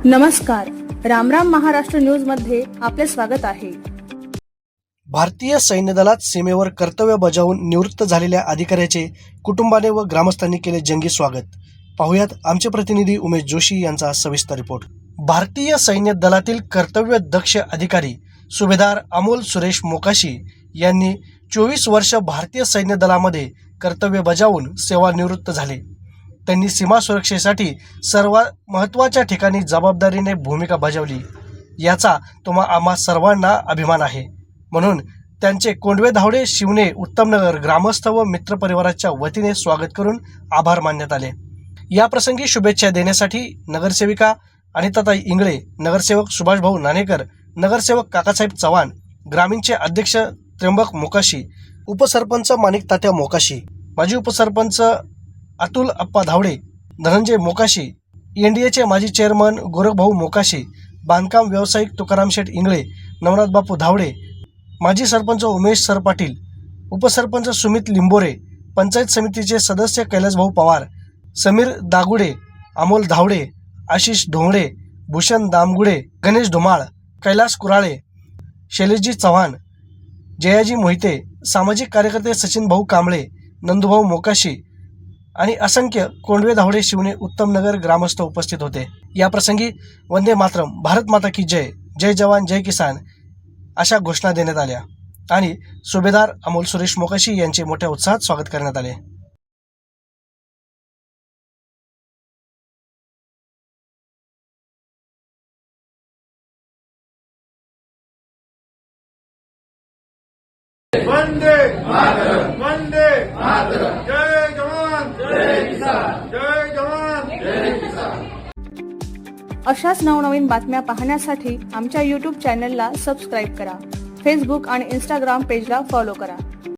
नमस्कार, रामराम महाराष्ट्र न्यूज मध्ये आपले स्वागत आहे। भारतीय सैन्य दलात सीमेवर कर्तव्य बजावून निवृत्त झालेल्या अधिकाऱ्याचे कुटुंबाने व ग्रामस्थांनी केले जंगी स्वागत। पाहुयात आमचे प्रतिनिधी उमेश जोशी यांचा सविस्तर रिपोर्ट। भारतीय सैन्य दलातील कर्तव्य दक्ष अधिकारी सुभेदार अमोल सुरेश मोकाशी यांनी 24 वर्ष भारतीय सैन्य दलामध्ये कर्तव्य बजावून सेवानिवृत्त झाले। त्यांनी सीमा सुरक्षेसाठी सर्वात महत्त्वाच्या ठिकाणी जबाबदारीने भूमिका बजावली, याचा आम्हा सर्वांना अभिमान आहे। म्हणून त्यांचे कोंडवे धावडे शिवणे उत्तमनगर ग्रामस्थ व मित्रपरिवाराच्या वतीने स्वागत करून आभार मानण्यात आले। या प्रसंगी शुभेच्छा देण्यासाठी नगरसेविका अनिताताई इंगळे, नगरसेवक सुभाषभाऊ नाणेकर, नगरसेवक काकासाहेब चव्हाण, ग्रामीणचे अध्यक्ष त्र्यंबक मोकाशी, उपसरपंच माणिक तात्या मोकाशी, माजी उपसरपंच अतुल अप्पा धावडे, धनंजय मोकाशी, एनडीएचे माजी चेअरमन गोरखभाऊ मोकाशी, बांधकाम व्यावसायिक तुकाराम शेठ इंगळे, नवनाथ बापू धावडे, माजी सरपंच उमेश सर पाटील, उपसरपंच सुमित लिंबोरे, पंचायत समितीचे सदस्य कैलासभाऊ पवार, समीर दागुडे, अमोल धावडे, आशिष ढोंगडे, भूषण दामगुडे, गणेश धुमाळ, कैलास कुराळे, शैलेशजी चव्हाण, जयाजी मोहिते, सामाजिक कार्यकर्ते सचिन भाऊ कांबळे, नंदूभाऊ मोकाशी आणि असंख्य कोंडवे धावडे शिवणे उत्तमनगर ग्रामस्थ उपस्थित होते। या प्रसंगी वंदे मातरम, भारत माता की जय, जय जवान जय किसान अशा घोषणा देण्यात आल्या आणि सुभेदार अमोल सुरेश मोकाशी यांचे मोठ्या उत्साहात स्वागत करण्यात आले। वंदे मातरम, वंदे मातरम, जय जवान जय किसान, जय जवान जय किसान। अशाच नवनवीन बातम्या पाहण्यासाठी आमच्या YouTube चॅनलला सबस्क्राईब करा। फेसबुक आणि Instagram पेजला फॉलो करा।